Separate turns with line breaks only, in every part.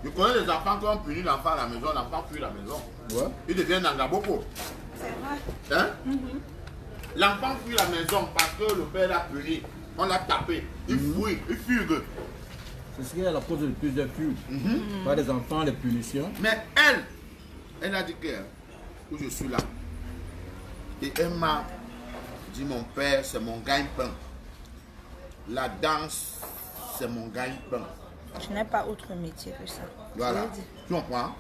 Je connais des enfants qui ont puni l'enfant à la maison, l'enfant fuit la maison.
Ouais.
Il devient Nangaboko.
C'est vrai.
Hein? L'enfant fuit la maison parce que le père l'a puni. On l'a tapé. Il fuit, il fugue.
C'est ce qui est la cause de plusieurs fugues. Pas des enfants, les punitions.
Mais elle a dit que je suis là. Et elle m'a dit, mon père, c'est mon gagne-pain. La danse, c'est mon gagne-pain.
Je n'ai pas autre métier que ça.
Voilà. Tu comprends?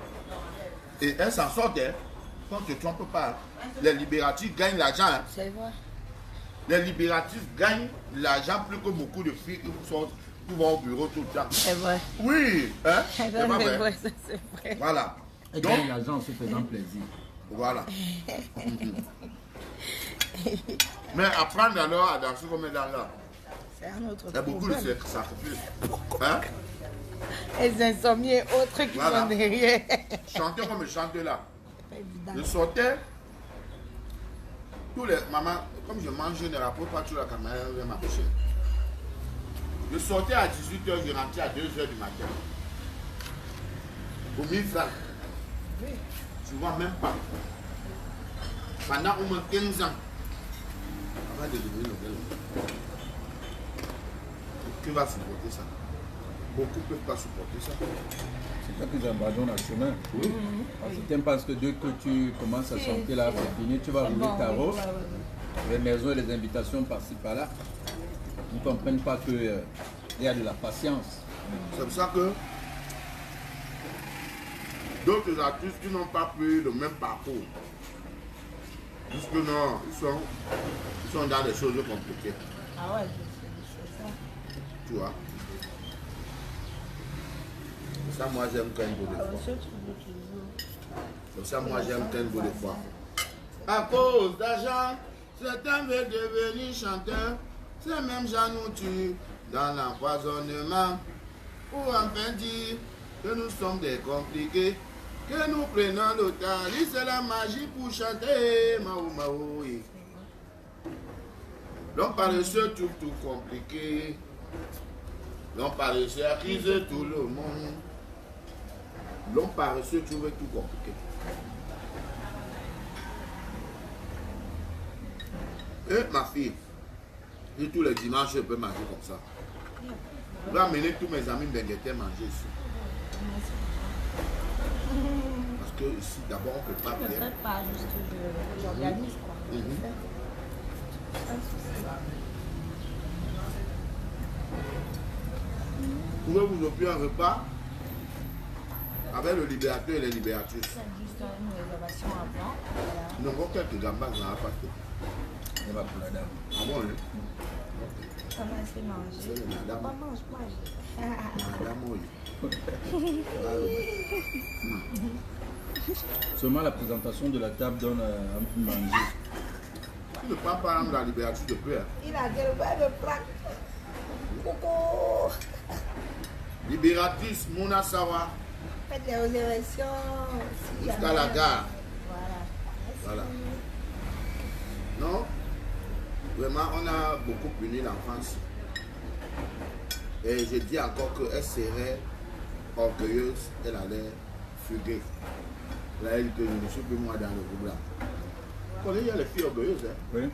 Et elle s'en sortait. Quand tu ne te trompes pas, les libératifs gagnent l'argent. Hein.
C'est vrai.
Les libératifs gagnent l'argent plus que beaucoup de filles qui vont au bureau tout le temps.
C'est vrai.
Oui, hein?
C'est
C'est pas vrai.
vrai, c'est vrai.
Voilà.
Et
Donc,
gagne l'argent en se faisant plaisir.
voilà. Mais apprendre alors à danser comme elle là.
C'est un autre
Il y a beaucoup de
problème.
sacrifices. Hein?
Les insomnies et autres qui
Voilà.
sont derrière.
Chanter comme je chantais là.
Pas évident.
Je sortais. Tous les mamans, comme je mange, je ne rapporte pas tout la caméra, je vais m'approcher. Je sortais à 18h, je rentrais à 2h du matin. Pour 1000 francs. Tu vois même pas. Pendant au moins 15 ans. Avant de devenir le qui va supporter ça? Beaucoup ne peuvent pas supporter ça.
C'est ça qu'ils abandonnent le chemin. Parce que tu penses que dès que tu commences à chanter là, c'est fini, tu vas rouler ta roue. Les maisons et les invitations par-ci par-là. Ils ne comprennent pas qu'il y a de la patience.
C'est pour ça que d'autres artistes qui n'ont pas pris le même parcours. Puisque non, ils sont dans des choses compliquées.
Ah ouais, c'est ça.
Tu vois. C'est ça, moi j'aime quand même beaucoup de fois. C'est ça, moi j'aime quand même beaucoup de fois. À cause d'argent, certains veulent devenir chanteurs. Ces mêmes gens nous tuent dans l'empoisonnement. Pour enfin dire que nous sommes des compliqués. Que nous prenons l'otage, c'est la magie pour chanter. Mao Mao. Oui. L'homme paresseux trouve tout compliqué. L'homme paresseux accuse tout le monde. L'homme paresseux trouve tout compliqué. Et ma fille, et tous les dimanches, je peux manger comme ça. Je vais amener tous mes amis benguetés manger ici. Parce que ici, d'abord, on ne peut pas
Je ne
bien.
fais pas juste j'organise quoi.
Pouvez-vous offrir un repas avec le libérateur et les libératrices?
C'est juste une réservation avant. Voilà.
Nous avons quelques gambas dans la pâte.
Il va pour la dame.
Ah bon, hein?
Ça m'a fait manger.
C'est la dame.
Pas mange.
La dame, oui.
Seulement la présentation de la table donne un peu de manger.
Tu ne prends pas la libératrice de peu. Hein?
Il a dit le plaque. Coucou.
Libératrice, Mona Sawa,
Faites les réservations. si
jusqu'à
jamais-
la gare.
Voilà.
Voilà. Non? Vraiment, on a beaucoup puni l'enfance. Et je dis encore qu'elle serait orgueilleuse, elle allait fuguer. Là, elle dit que je ne suis plus moi dans le groupe là. Vous connaissez, il y a les filles orgueilleuses. Hein?
Oui.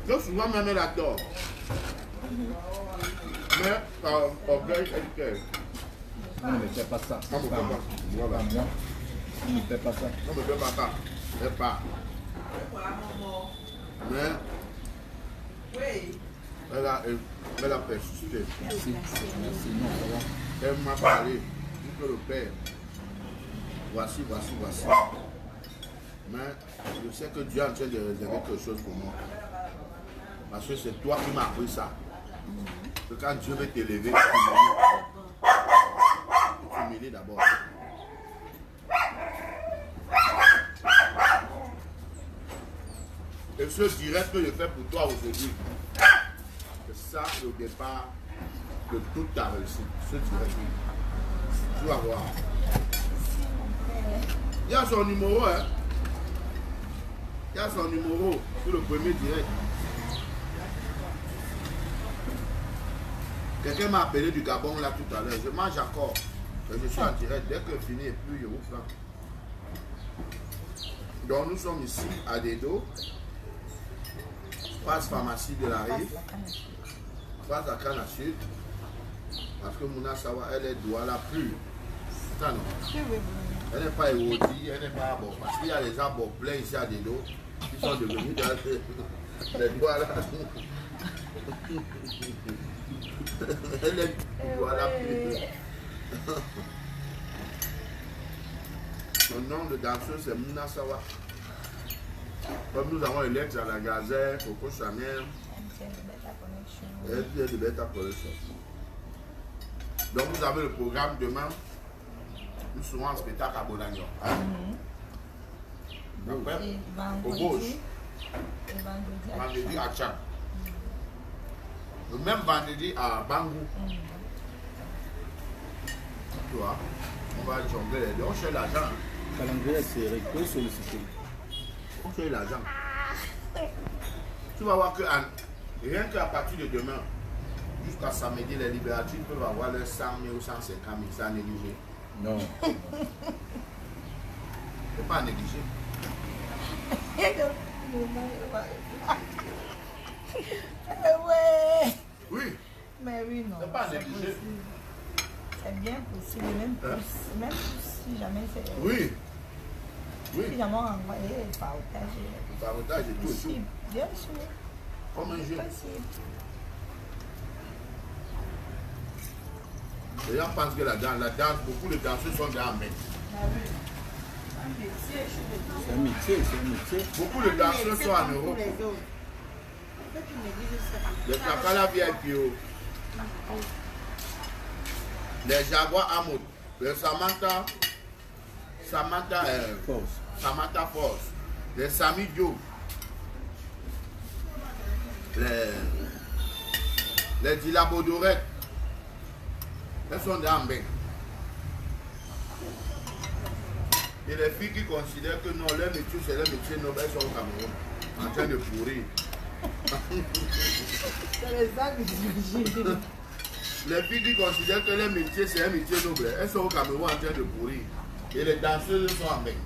Donc souvent même elle adore. Mais par orgueil, elle dit qu'elle.
On ne me fait pas ça.
On ne peut pas. Voilà.
Pas moi. On ne fait pas ça.
On ne peut pas ça. Elle part. Mais elle a persisté.
Merci. Merci. Non, ça va.
Elle m'a parlé. Dit que le père, voici. Mais je sais que Dieu est en train de réserver quelque chose pour moi. Parce que c'est toi qui m'as appris ça. Que quand Dieu veut t'élever, tu t'humilies d'abord. Et ce direct que je fais pour toi aujourd'hui, c'est ça le départ de toute ta réussite. Ce direct. Tu vas voir. Il y a son numéro, hein. Il y a son numéro sur le premier direct. Quelqu'un m'a appelé du Gabon là tout à l'heure. Je mange encore. Je suis en direct. Dès que fini et puis je vous prends. Donc nous sommes ici à Dedo. Face pharmacie de la Rive. Face à Canne à Sud. Parce que Mouna Sawa, elle est douala plus. Ça non. Elle n'est pas érodie, elle n'est pas arbore. Parce qu'il y a les arbres pleins ici à Dedo qui sont devenus les douala. Elle est douala plus. Son nom de danseuse c'est Mouna Sawa. Comme nous avons Alex à la Gazette, Coco Chanel, elle est de Beta Collection. Donc vous avez le programme demain. Nous serons en spectacle à Bolagno. Hein? Après, au gauche. Vendredi à Tchad. Le même vendredi à Bangou. Tu vois, on va jongler les deux. On cherche l'argent.
Calendrier serré, peu sollicité.
On cherche l'argent. Tu vas voir que rien qu'à partir de demain, jusqu'à samedi, les libérateurs peuvent avoir leurs 100 000 ou 150 000 sans négliger.
Non.
C'est pas négligé.
Ouais.
Oui.
Mais oui, non.
C'est pas négligé.
C'est bien possible, même plus si jamais c'est.
Oui. Oui.
Si jamais on envoyé partager.
Partage et tout.
Possible, bien sûr.
Comme un jeu.
Possible.
Les gens pensent que la danse, beaucoup de danseurs sont dans la main.
C'est un métier, c'est un métier.
Beaucoup de danseurs sont en Europe. Les Kakala VIP, les Jaguar Amoud, les Samantha Force, les Sami Dio, les Dilabodorek. Elles sont dans le bain. Et les filles qui considèrent que non, leur métier c'est leur métier noble, elles sont au Cameroun, en train de pourrir. Les filles qui considèrent que leur métier c'est un métier noble, elles sont au Cameroun en train de pourrir. Et les danseuses sont en bain.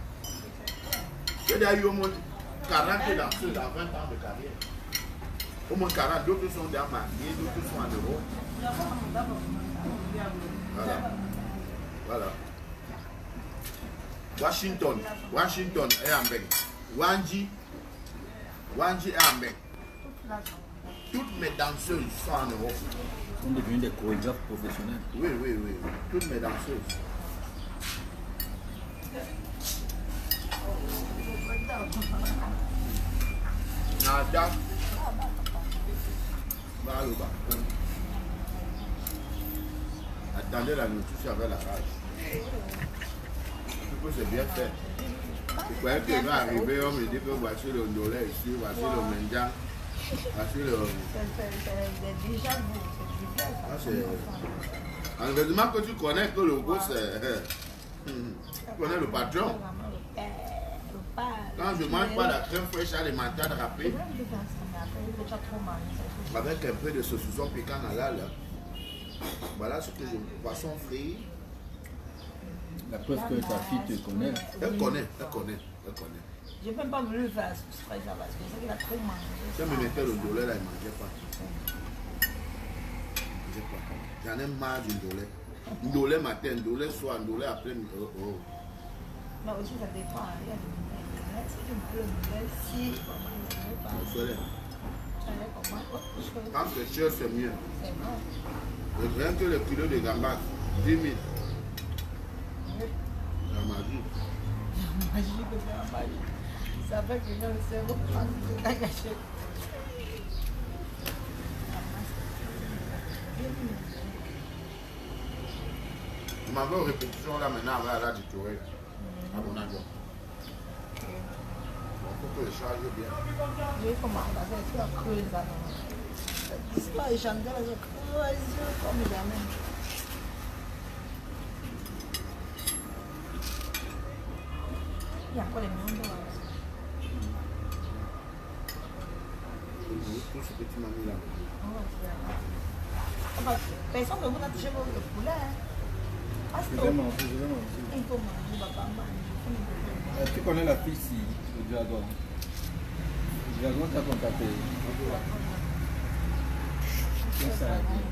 Il y a eu au moins 40 danseuses dans 20 ans de carrière. Au moins 40, d'autres sont dans Marseille, d'autres sont en Europe. Voilà. Voilà. Washington est en bain. Wanji est en bain. Toutes mes danseuses sont en Europe.
Ils sont devenus des chorégraphes professionnels.
Oui. Toutes mes danseuses. Nada. Balouba. Attendez la notice avec la rage. C'est bien fait. Vous croyez qu'il va arriver, on me dit que voici le Ndolé ici, voici le Mendian, voici le...
C'est déjà
beau. Heureusement que tu connais que le goût c'est... Tu connais le patron. Quand je ne mange pas la crème fraîche alimentaire râpée, avec un peu de saucisson piquant à l'al, voilà ce que je... Poisson frit.
La preuve que ta fille te connaît.
Elle connaît.
Je n'ai même pas voulu faire ce parce que je sais qu'il a trop mangé.
Si elle me mettait le dolé là, il ne mangeait pas. J'en ai marre du dolé. Ndolé matin, ndolé soir, ndolé après. Oh.
Mais aussi ça dépend. Il y a des si tu veux le ndolé, si
quand c'est cher, c'est mieux.
c'est bon.
Et rien que le kilo de gambas, 10 000. La magie.
Magie que c'est la magie. Ça fait que le cerveau prend tout à gâcher.
Je m'en vais aux répétitions là maintenant avec la Touré. À mon avis. Il faut que je charge bien.
Je vais commencer à faire ça creuse là. C'est pas échanger là, je creuse comme jamais. Il y a quoi les mondes là?
Tout ce que tu m'as mis là.
Oh, c'est Personne ne vous a touché le poulet.
Je vais manger, je vais manger.
Il faut manger, papa, manger.
Tu connais la fille ici, le dragon. Le dragon t'a contacté. Ça va bien.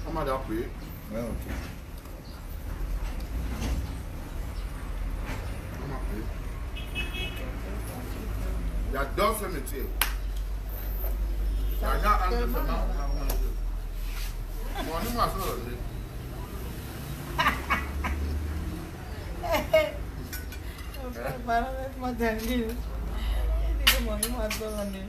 On m'a appelé.
Ouais, ok.
On m'a appelé. J'adore ce métier. L'agent entre ses mains. Bon, dis-moi ça, Roger.
Laisse-moi tranquille. Il dit que moi, il m'a donné.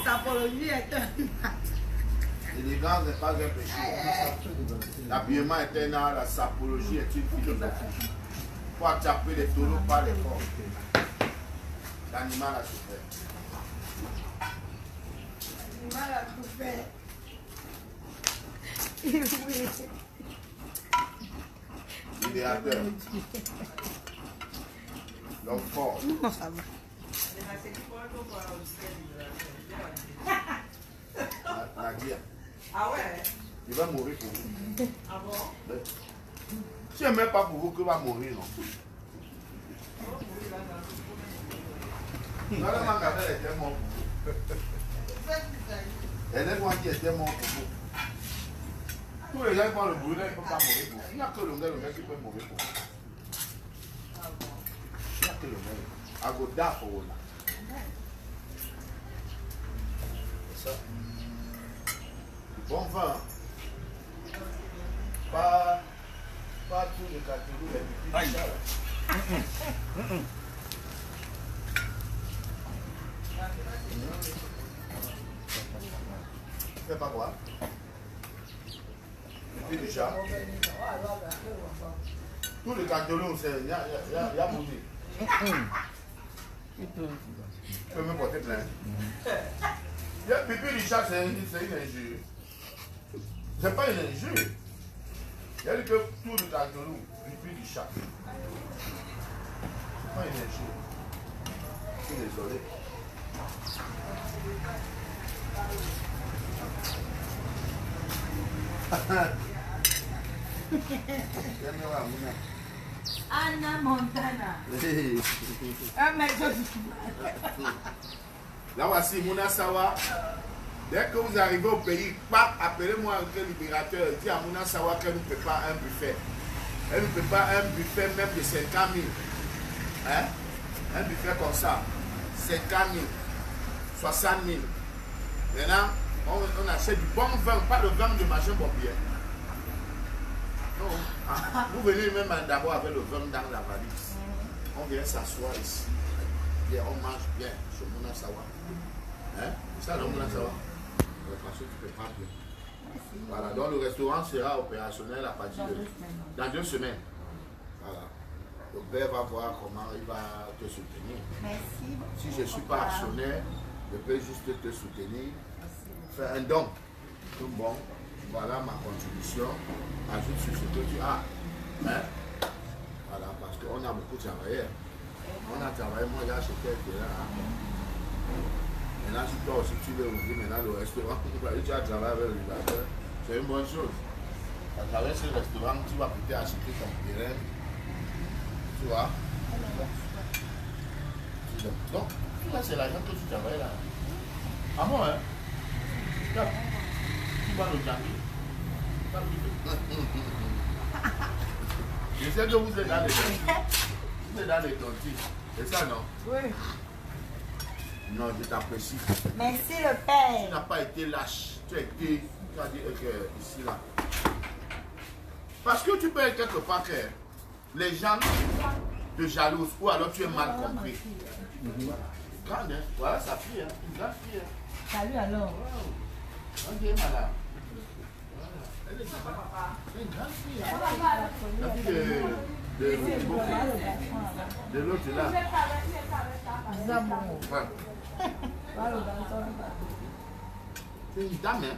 Sapologie est
L'élégance n'est pas un péché. L'habillement est un art, la sapologie est une philosophie. Il faut attraper les taureaux par les corps. L'animal a souffert.
L'animal a souffert.
L'idéateur. L'homme fort.
Non, ça va.
La guerre.
Ah ouais?
Il va mourir pour vous.
Ah bon?
Si elle ne meurt pas pour vous, qu'il va mourir, non? Non, la mangue elle était morte pour vous. Elle est loin qui était mort pour vous. Tous les gens qui font le brûler, ils ne peuvent pas mourir pour vous. Il n'y a que le gars qui peut mourir pour vous. Il n'y a que le gars. I go die for you. C'est ça. Du bon vin. Pas tous les catégories, les petits chats. Fais pas quoi? Et puis du chat. Tous les cantelons, il y a mouillé. Tu peux me porter plainte. Le pipi du chat, c'est une injure. C'est pas une injure. Il y a dit que tout le cantelou, pipi du chat. C'est pas une injure. Je suis désolé.
Anna Montana. Un mec
Là voici Mouna Sawa. Dès que vous arrivez au pays, appelez-moi un libérateur. Dis à Mouna Sawa qu'elle nous prépare un buffet. Elle nous prépare un buffet même de 50 000. Hein? Un buffet comme ça. 50 000. 60 000. Maintenant, on achète du bon vin, pas le vin de machin pompier. Non. Ah, vous venez même d'abord avec le vin dans la valise. On vient s'asseoir ici. Et on mange bien chez Mouna Sawa. Hein? C'est ça le Mouna Sawa? Parce que tu peux prendre bien. Voilà, donc le restaurant sera opérationnel à partir de dans 2 semaines. Voilà. Le père va voir comment il va te soutenir.
Merci.
Si je ne suis pas actionnaire, je peux juste te soutenir. Faire un don. Tout bon. Voilà ma contribution. Ajoute sur ce que tu as. Hein? Voilà, parce qu'on a beaucoup travaillé. On a travaillé, moi j'ai acheté un là. Maintenant, si toi aussi tu veux ouvrir maintenant le restaurant, tu as travaillé avec le libérateur, c'est une bonne chose. À travers ce restaurant, tu vas peut-être acheter ton terrain. Tu vois? Donc, là c'est l'argent que tu travailles là. Ah bon, hein? Tu vas le gagner. Je sais que vous êtes dans les vous êtes dans les tontines. C'est ça, non?
Oui.
Non, je t'apprécie.
Merci le
Tu
père.
n'as pas été lâche. Tu as été, tu as dit que ici, là. Parce que tu peux être quelque part que les gens te jalousent ou alors tu es mal compris. Grande, hein? Voilà sa fille, hein? Une grande fille. Hein?
Salut alors.
Wow. On est madame. Elle est une grande fille. Hein? La fille de l'autre là. Ouais. C'est une dame, hein?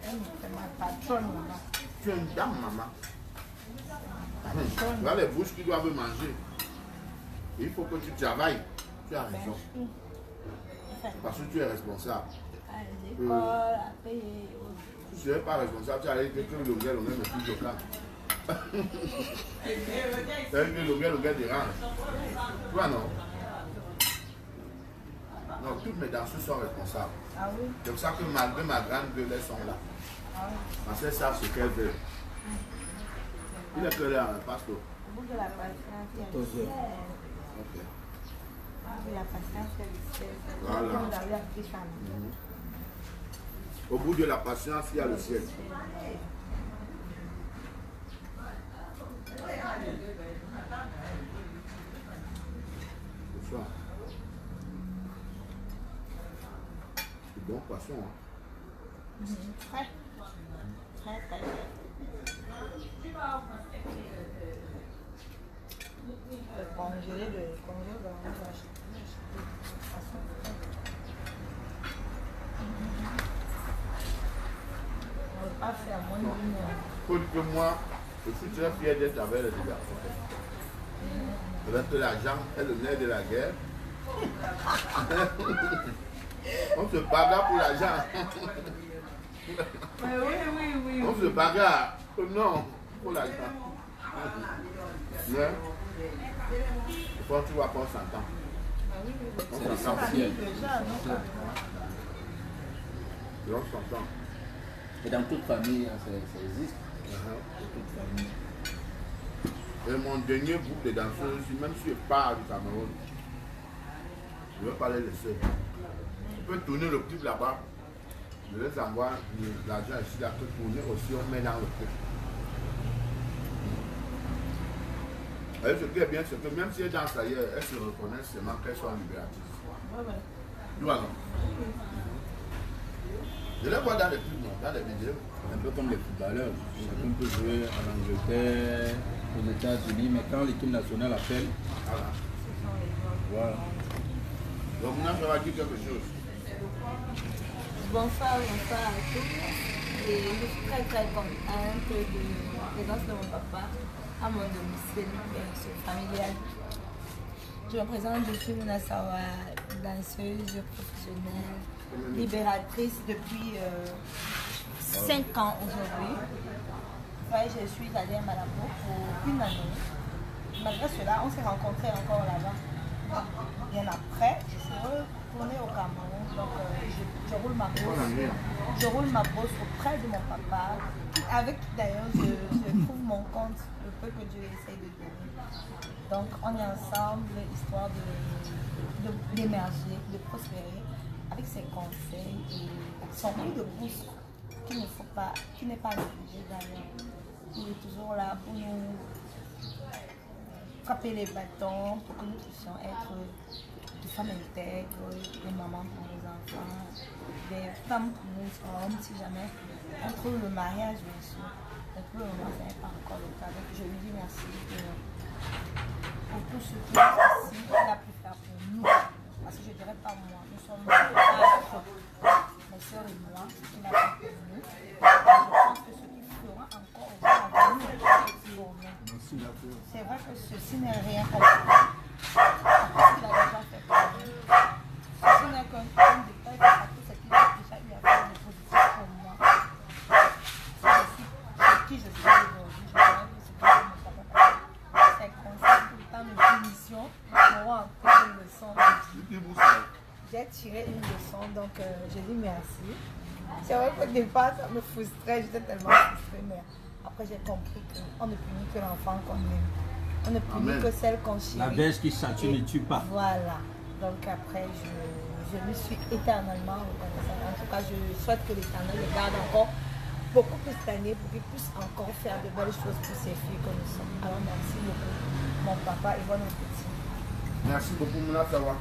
Elle est ma patronne là-bas.
Tu es une dame, maman. Là, les bouches qui doivent manger. Il faut que tu travailles. Tu as raison. Parce que tu es responsable. Si tu n'es pas responsable, tu allais dire que le gars ne plus de cas. C'est que le gars dérange. Toi, non. Non, toutes mes danseuses sont responsables.
Ah oui?
C'est pour ça que malgré ma grande gueule, elles sont là.
Ah oui.
Parce qu'elles savent ce qu'elles veulent. Il est que là, pasteur.
Au bout de la patience, il y a le ciel.
Ok.
Au bout de la patience, il y a le ciel.
Voilà.
Vous avez appris ça.
Au bout de la patience, il y a le ciel. Bonsoir. C'est bon poisson. Hein?
Très. Très, très. Congelé, le congé, on va acheter. On ne va pas faire moins d'une heure.
Faut dire que moi, je suis très fier d'être avec les garçons. Avec l'argent est le nerf de la guerre. On se bagarre pour l'argent.
Oui.
On se bagarre. Non, pour l'argent. Mais, quand tu vois qu'on s'entend.
C'est l'essentiel.
On s'entend.
Et dans toute famille, ça existe. Toute famille.
Et mon dernier groupe de danseuses, même si je pars du Cameroun, je ne veux pas les laisser. Tu peux tourner le clip là-bas. Je les envoie l'argent ici, là, que tourner aussi, on met dans le clip. Et ce qui est bien, c'est que même si elles dansent ailleurs, elles se reconnaissent seulement qu'elles sont libératrices. Tu vois, non? Je les vois dans les films, dans les vidéos.
Un peu comme les footballeurs. Chacun peut jouer en Angleterre, aux États-Unis, mais quand l'équipe nationale appelle, voilà.
Donc maintenant, je vais dire quelque chose.
Bonsoir à tous. Et je suis très contente des danses de mon papa à mon domicile, bien sûr, familial. Je me présente, je suis Mouna Sawa, danseuse professionnelle, libératrice depuis 5 ans aujourd'hui. Ouais, je suis allée à Malabo pour une année. Malgré cela, on s'est rencontrés encore là-bas. Bien après, je suis retournée au Cameroun, donc je roule ma bourse. Je roule ma bourse auprès de mon papa, avec qui d'ailleurs je trouve mon compte, le peu que Dieu essaye de donner. Donc on est ensemble, histoire d'émerger, de prospérer, avec ses conseils et son prix de bourse qu'il ne faut pas, qui n'est pas négligé d'ailleurs. Il est toujours là pour nous frapper les bâtons pour que nous puissions être des femmes intègres, des mamans pour nos enfants, des femmes pour nos hommes, si jamais on trouve le mariage, bien sûr. Mais pour le moment, ce n'est pas encore le cas. Donc je lui dis merci pour tout ce qu'il a pu faire pour nous. Parce que je ne dirais pas moi, nous sommes mes soeurs et moi, ce qu'il a fait pour nous. Et je pense que ce qu'il fera encore pour nous. C'est vrai que ceci n'est rien pour nous. Parce qu'il a déjà fait pour nous. Ceci n'est qu'un détail parce que c'est qu'il a déjà eu à faire de positif pour moi. C'est aussi pour qui je suis aujourd'hui. Je dirais que c'est pour mon papa. C'est constant tout le temps de punition. Pour encore une leçon. J'ai tiré une leçon, donc je dis merci. C'est vrai qu'au départ, ça me frustrait, j'étais tellement frustrée, mais après j'ai compris qu'on ne punit que l'enfant qu'on aime. On ne punit que celle qu'on chérit.
La verge qui châtie ne tue pas.
Voilà. Donc après, je lui suis éternellement reconnaissante. En tout cas, je souhaite que l'Éternel le garde encore beaucoup plus d'années pour qu'il puisse encore faire de belles choses pour ses filles que nous sommes. Alors merci beaucoup, mon papa et bon appétit.
Merci beaucoup, Mouna Sawa.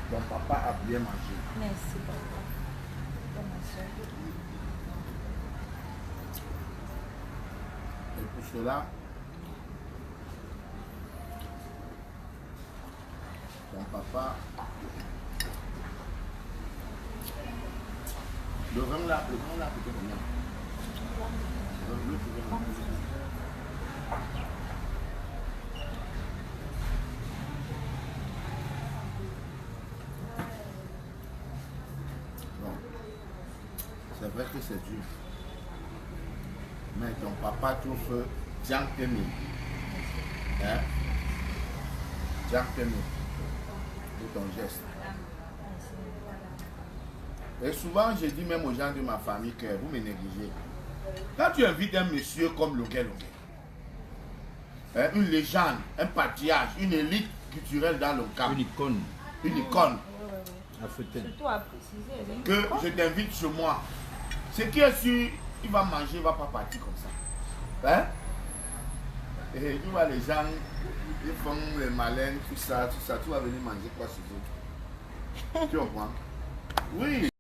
Ton papa a bien mangé.
Merci beaucoup. Bon, ma soeur.
Et pour cela, ton papa Le vin là, peut-être combien? Bon. C'est vrai que c'est dur. Mais ton papa trouve Jiang Temi. Hein? Jiang Temi. De ton geste. Et souvent, je dis même aux gens de ma famille que vous me négligez. Quand tu invites un monsieur comme Logué, une légende, un patriarche, une élite culturelle dans le Cap, une icône,
Surtout à préciser.
que je t'invite chez moi, ce qui est sûr, il va manger, il ne va pas partir comme ça. Hein? Et tu vois les gens, ils font les malins, tout ça, tu vas venir manger quoi chez eux. Tu comprends? Oui.